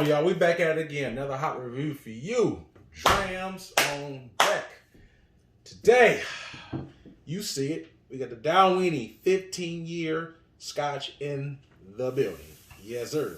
on, y'all? We back at it again. Another hot review for you. Drams on deck. Today, you see it. We got the Dalwhinnie 15-year scotch in the building. Yes, sir.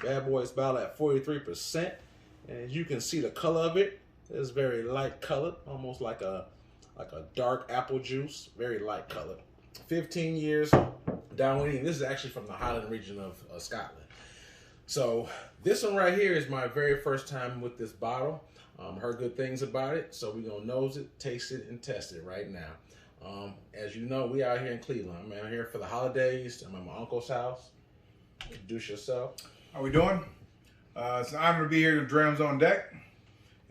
Bad boy is about at 43%. And as you can see, the color of it is very light colored, almost like a dark apple juice. Very light colored. 15 years, Dalwhinnie. This is actually from the Highland region of Scotland. So this one right here is my very first time with this bottle. Heard good things about it, so we're gonna nose it, taste it, and test it right now. As you know, we out here in Cleveland. I'm out here for the holidays. I'm at my uncle's house. Introduce yourself. How we doing? It's an honor to be here at Drams on deck.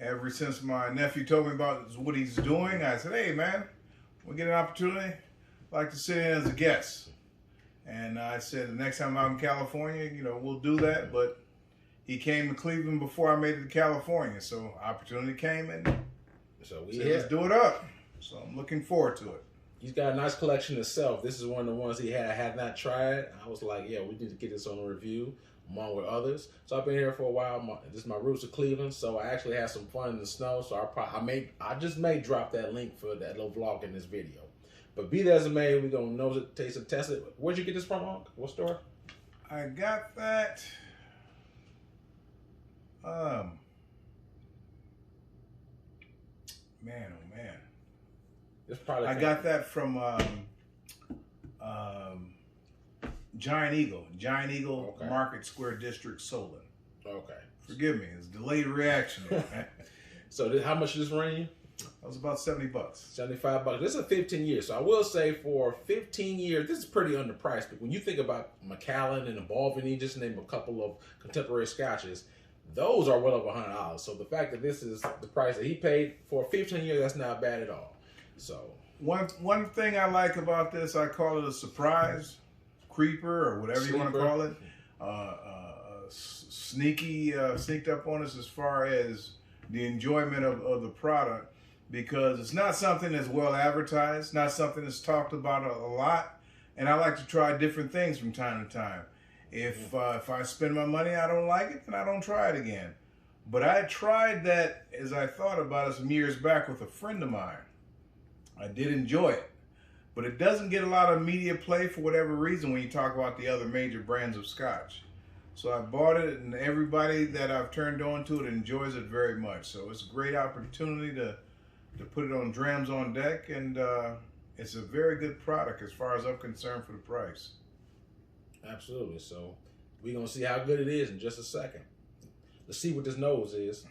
Ever since my nephew told me about what he's doing, I said, hey man, we get an opportunity, I'd like to sit in as a guest. And I said, the next time I'm out in California, you know, we'll do that. But he came to Cleveland before I made it to California. So opportunity came and So said, let's do it up. So I'm looking forward to it. He's got a nice collection himself. This is one of the ones he had not tried. I was like, yeah, we need to get this on a review along with others. So I've been here for a while. This is my roots of Cleveland. So I actually had some fun in the snow. So I just may drop that link for that little vlog in this video. But be that as it may, we're going to nose it, taste it, test it. Where'd you get this from, Unc? What store? I got that. Man, oh man. It's probably I got that from Giant Eagle Okay. Market Square District, Solon. Okay. Forgive me, it's delayed reaction. So how much did this run you? That was about $70. $75. This is a 15 years. So I will say for 15 years, this is pretty underpriced. But when you think about Macallan and Dalwhinnie, just name a couple of contemporary scotches, those are well over $100. So the fact that this is the price that he paid for 15 years, that's not bad at all. So one thing I like about this, I call it a surprise creeper or whatever you want to call it. Sneaked up on us as far as the enjoyment of the product, because it's not something that's well advertised, not something that's talked about a lot, and I like to try different things from time to time. If I spend my money, I don't like it, then I don't try it again. But I tried that, as I thought about it, some years back with a friend of mine. I did enjoy it, but it doesn't get a lot of media play for whatever reason when you talk about the other major brands of scotch. So I bought it, and everybody that I've turned on to it enjoys it very much. So it's a great opportunity to put it on Drams on deck, and it's a very good product as far as I'm concerned for the price. absolutely. So we're going to see how good it is in just a second. Let's see what this nose is.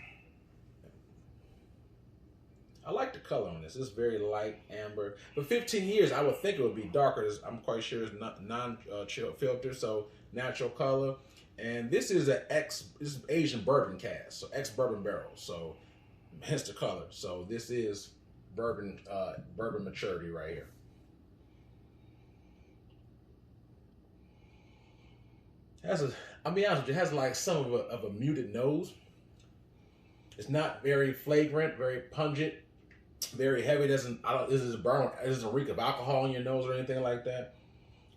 I like the color on this. It's very light amber. For 15 years, I would think it would be darker. I'm quite sure it's not non-chill filter, so natural color. And this is this is Asian bourbon cask, so ex-bourbon barrel, so hence the color. So this is bourbon maturity right here. I'll be honest with you, it has like some of a muted nose. It's not very flagrant, very pungent, very heavy. This isn't reek of alcohol in your nose or anything like that.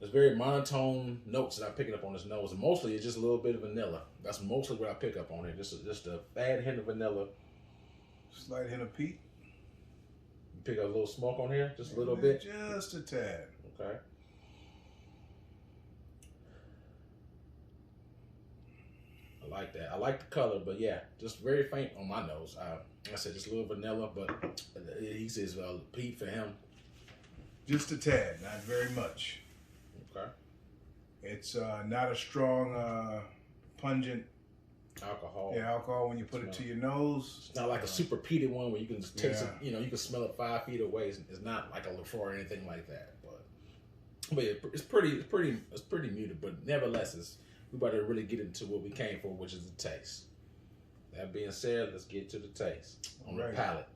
It's very monotone notes that I'm picking up on this nose, and mostly it's just a little bit of vanilla. That's mostly what I pick up on it. Just a bad hint of vanilla. Slight hint of peat. Pick up a little smoke on here, just a little bit. Just a tad. Okay. I like that. I like the color, but yeah, just very faint on my nose. I said just a little vanilla, but he says peat for him. Just a tad, not very much. Okay. It's not a strong, pungent alcohol. Yeah, alcohol when you put it to your nose. It's not like a super peated one where you can just taste it. You know, you can smell it 5 feet away. It's not like a Lafroy or anything like that. But yeah, it's pretty muted. But nevertheless, we about to really get into what we came for, which is the taste. That being said, let's get to the taste on the palate.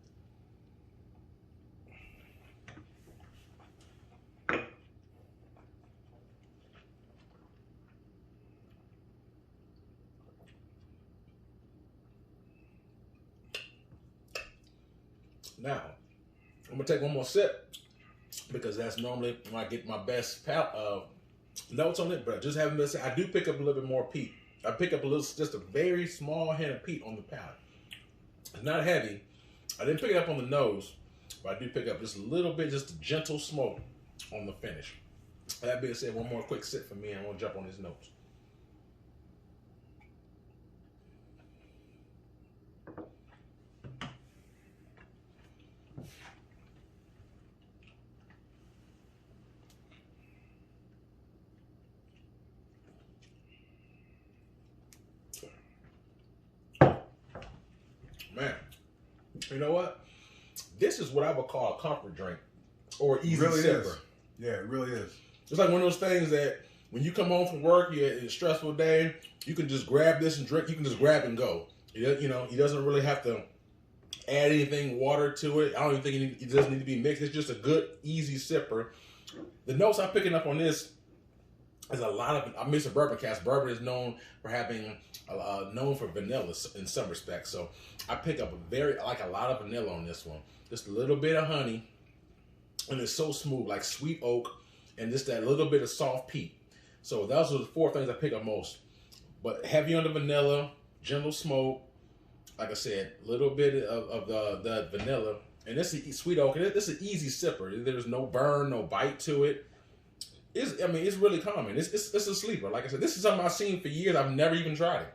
Now, I'm gonna take one more sip because that's normally when I get my best notes on it. But just having this, I do pick up a little bit more peat I pick up just a very small hint of peat on the palate. It's not heavy. I didn't pick it up on the nose, but I do pick up just a little bit, just a gentle smoke on the finish. That being said, one more quick sip for me, and I'm gonna jump on these notes. Man, you know what? This is what I would call a comfort drink or easy really sipper. Is. Yeah, it really is. It's like one of those things that when you come home from work, you had a stressful day, you can just grab this and drink. You can just grab and go. You know, he doesn't really have to add anything, water to it. I don't even think it doesn't need to be mixed. It's just a good, easy sipper. The notes I'm picking up on this is a lot of, I mix a bourbon cast. Bourbon is known for having, known for vanilla in some respects. So I pick up I like a lot of vanilla on this one. Just a little bit of honey. And it's so smooth, like sweet oak, and just that little bit of soft peat. So those are the four things I pick up most. But heavy on the vanilla, gentle smoke, like I said, a little bit of the vanilla, and this is sweet oak. And this is an easy sipper. There's no burn, no bite to it. It's really calming. It's a sleeper. Like I said, this is something I've seen for years. I've never even tried it.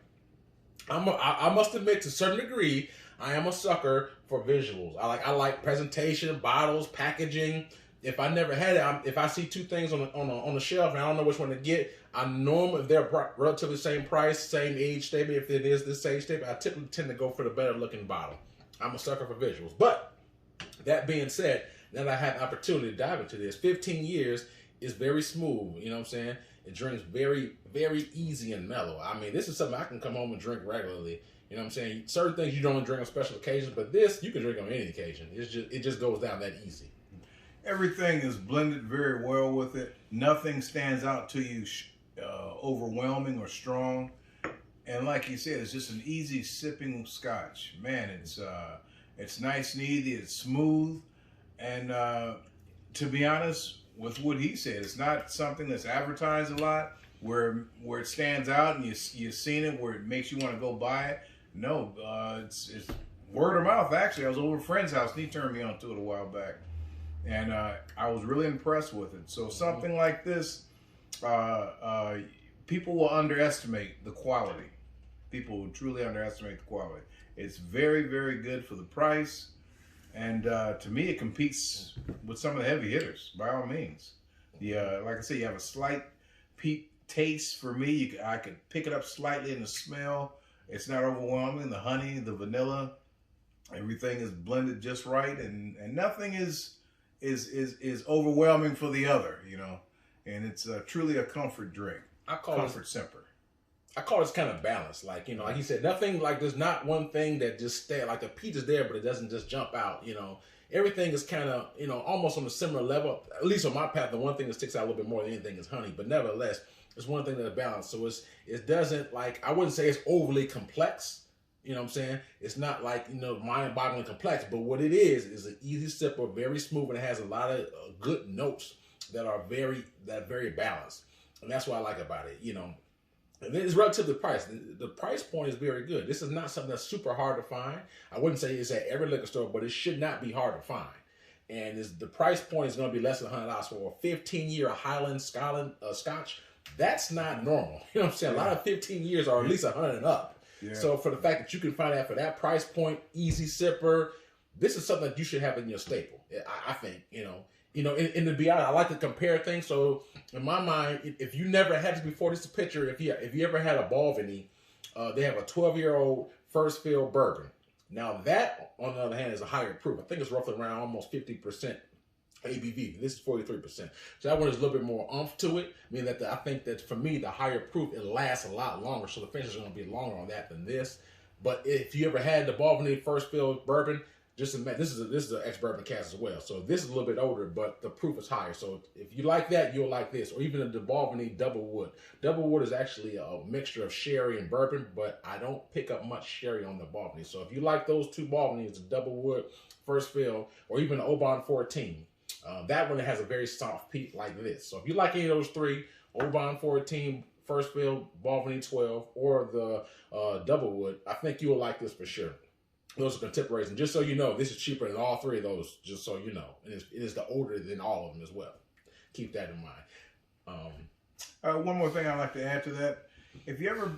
I must admit, to a certain degree, I am a sucker for visuals. I like presentation, bottles, packaging. If I never had it, if I see two things on the shelf and I don't know which one to get, I normally, if they're relatively same price, same age statement. If it is this age statement, I typically tend to go for the better looking bottle. I'm a sucker for visuals. But that being said, now that I had the opportunity to dive into this, 15 years is very smooth. You know what I'm saying? It drinks very, very easy and mellow. I mean, this is something I can come home and drink regularly. You know what I'm saying? Certain things you don't drink on special occasions, but this you can drink on any occasion. It just goes down that easy. Everything is blended very well with it. Nothing stands out to you overwhelming or strong. And like you said, it's just an easy sipping scotch. Man, it's nice and easy. It's smooth. And to be honest, with what he said, it's not something that's advertised a lot where it stands out and you've seen it where it makes you want to go buy it. No, it's word of mouth. Actually, I was over a friend's house and he turned me on to it a while back. And I was really impressed with it. So something like this, people will underestimate the quality. People will truly underestimate the quality. It's very, very good for the price. And to me, it competes with some of the heavy hitters, by all means. Like I said, you have a slight peat taste for me. I could pick it up slightly in the smell. It's not overwhelming. The honey, the vanilla, everything is blended just right, and nothing is overwhelming for the other, you know. And it's truly a comfort drink. Comfort sipper. I call this kind of balanced. Like, you know, like he said, nothing, like there's not one thing that just stay, like the peat is there, but it doesn't just jump out, you know. Everything is kind of, you know, almost on a similar level. At least on my path, the one thing that sticks out a little bit more than anything is honey. But nevertheless, it's one thing that's balanced. So it doesn't, like, I wouldn't say it's overly complex. You know what I'm saying? It's not like, you know, mind-boggling complex. But what it is an easy sipper, very smooth, and it has a lot of good notes that are very balanced. And that's what I like about it, you know. And it's relative to price. The price point is very good. This is not something that's super hard to find. I wouldn't say it's at every liquor store, but it should not be hard to find. And the price point is going to be less than $100 for a 15-year Highland Scotch. That's not normal. You know what I'm saying? A lot of 15 years are at least 100 and up. Yeah. So for the fact that you can find that for that price point, easy sipper, this is something that you should have in your staple. I think, you know. You know, and to be honest, I like to compare things. So in my mind, if you never had this before, this is a picture. If you ever had a Dalwhinnie, they have a 12-year-old first fill bourbon. Now that, on the other hand, is a higher proof. I think it's roughly around almost 50% ABV. This is 43%. So that one is a little bit more oomph to it. I mean, I think that for me, the higher proof, it lasts a lot longer. So the finish is going to be longer on that than this. But if you ever had the Dalwhinnie first fill bourbon, just imagine, this is an ex-bourbon cast as well. So this is a little bit older, but the proof is higher. So if you like that, you'll like this. Or even the Dalwhinnie Double Wood. Double Wood is actually a mixture of sherry and bourbon, but I don't pick up much sherry on the Dalwhinnie. So if you like those two Dalwhinnies, the Double Wood, First Fill, or even the Oban 14, that one has a very soft peat like this. So if you like any of those three, Oban 14, first fill Dalwhinnie 12 or the Doublewood, I think you will like this for sure. Those are contemporaries, and just so you know, this is cheaper than all three of those. Just so you know, and it is the older than all of them as well. Keep that in mind. One more thing I'd like to add to that: if you ever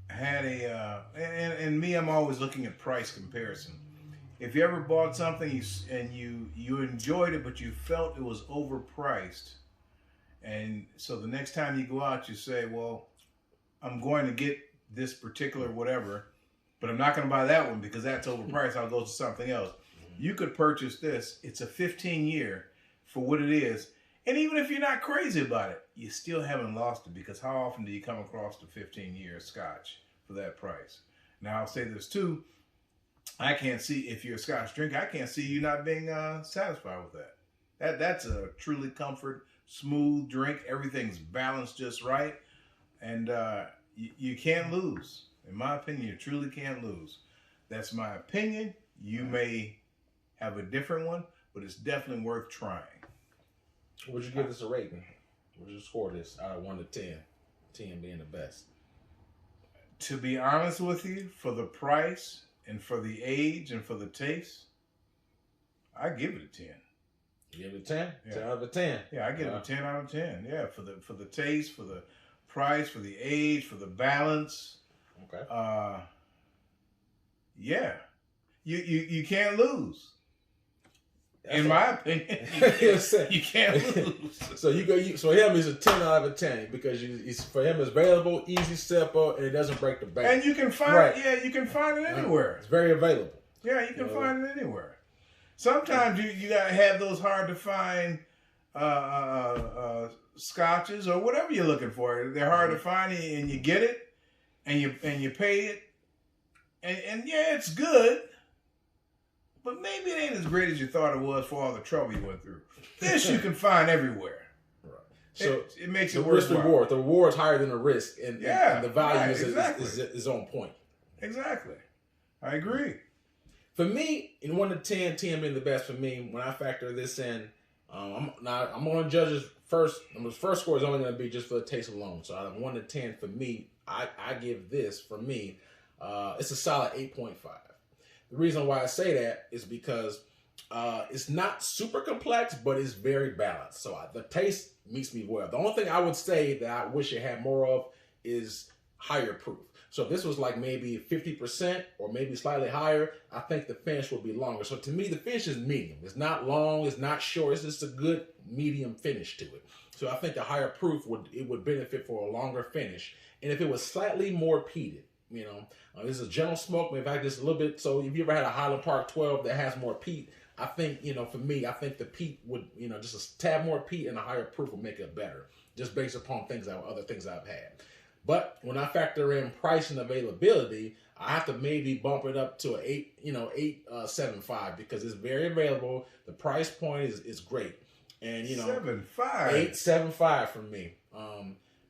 had and me, I'm always looking at price comparison. If you ever bought something and you enjoyed it, but you felt it was overpriced, and so the next time you go out, you say, "Well, I'm going to get this particular whatever, but I'm not going to buy that one because that's overpriced. I'll go to something else." You could purchase this. It's a 15-year for what it is. And even if you're not crazy about it, you still haven't lost it, because how often do you come across the 15-year scotch for that price? Now, I'll say this too. I can't see, if you're a scotch drinker, I can't see you not being satisfied with that. That's a truly comfort, smooth drink. Everything's balanced just right. And you can't lose. In my opinion, you truly can't lose. That's my opinion. You may have a different one, but it's definitely worth trying. Would you give this a rating? Would you score this out of 1 to 10? 10 being the best. To be honest with you, for the price and for the age and for the taste, I give it a 10. You give it a 10? Yeah. 10 out of a 10. Yeah, I give it a 10 out of 10. Yeah, for the taste, for the price, for the age, for the balance. Okay. Yeah. You can't lose. In my opinion, you can't lose. So so him is a 10 out of a 10 because for him it's available, easy, simple, and it doesn't break the bank. And you can find you can find it anywhere. It's very available. Yeah, you can find it anywhere. Sometimes you gotta have those hard to find scotches or whatever you're looking for. They're hard to find, and you get it, and you pay it, and yeah, it's good. But maybe it ain't as great as you thought it was for all the trouble you went through. This you can find everywhere. Right. So it makes it the risk worthwhile. reward. The reward is higher than the risk, and the value is on point. Exactly. I agree. For me, in 1 to 10, 10 being the best for me, when I factor this in, I'm going to judge his first. The first score is only going to be just for the taste alone. So out of 1 to 10 for me, I give this, for me, it's a solid 8.5. The reason why I say that is because it's not super complex, but it's very balanced. So the taste meets me well. The only thing I would say that I wish it had more of is higher proof. So if this was like maybe 50% or maybe slightly higher, I think the finish would be longer. So to me, the finish is medium. It's not long, it's not short. It's just a good medium finish to it. So I think a higher proof would benefit for a longer finish. And if it was slightly more peated, this is a gentle smoke, but in fact, just a little bit. So if you ever had a Highland Park 12 that has more peat, I think, for me, I think the peat would, just a tad more peat and a higher proof would make it better, just based upon other things I've had. But when I factor in price and availability, I have to maybe bump it up to an 8.75 because it's very available. The price point is great, and 8.75 for me.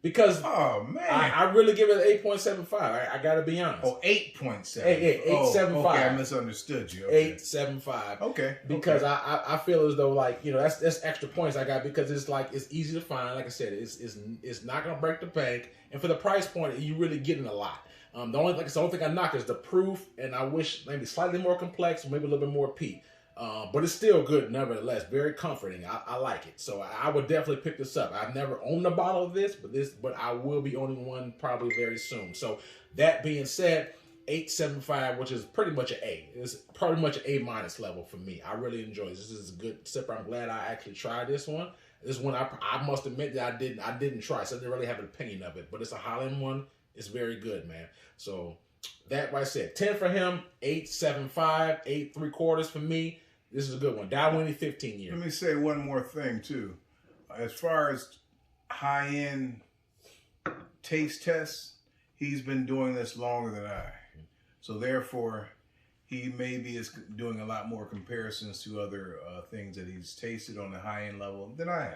Because I really give it an 8.75. I got to be honest. Oh, 8.7. 8.75. Okay, I misunderstood you. Okay. 8.75. Okay. Because I feel as though that's extra points I got because it's easy to find. Like I said, it's not gonna break the bank, and for the price point, you really getting a lot. The only thing I knock is the proof, and I wish maybe slightly more complex, maybe a little bit more peat. But it's still good nevertheless. Very comforting. I like it. So I would definitely pick this up. I've never owned a bottle of this, but I will be owning one probably very soon. So that being said, 8.75, which is pretty much an A. It's pretty much an A- level for me. I really enjoy this. This is a good sipper. I'm glad I actually tried this one. This one I must admit that I didn't try, so I didn't really have an opinion of it. But it's a Highland one. It's very good, man. So that, like I said, 10 for him, 8.75, 8.75 for me. This is a good one. Dalwhinnie 15-year. Let me say one more thing, too. As far as high-end taste tests, he's been doing this longer than I. So, therefore, he maybe is doing a lot more comparisons to other things that he's tasted on the high-end level than I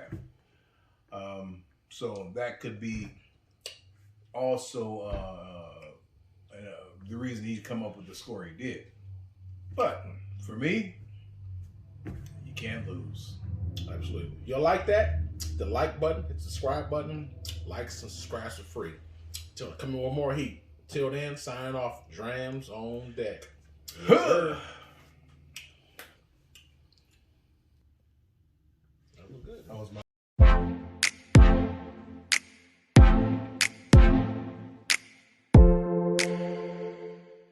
have. So, that could be also the reason he's come up with the score he did. But, for me, can't lose. Absolutely. You'll like that? The like button, hit the subscribe button, Likes and subscribe for free. Till coming with more heat. Till then, signing off. Drams on deck. Huh.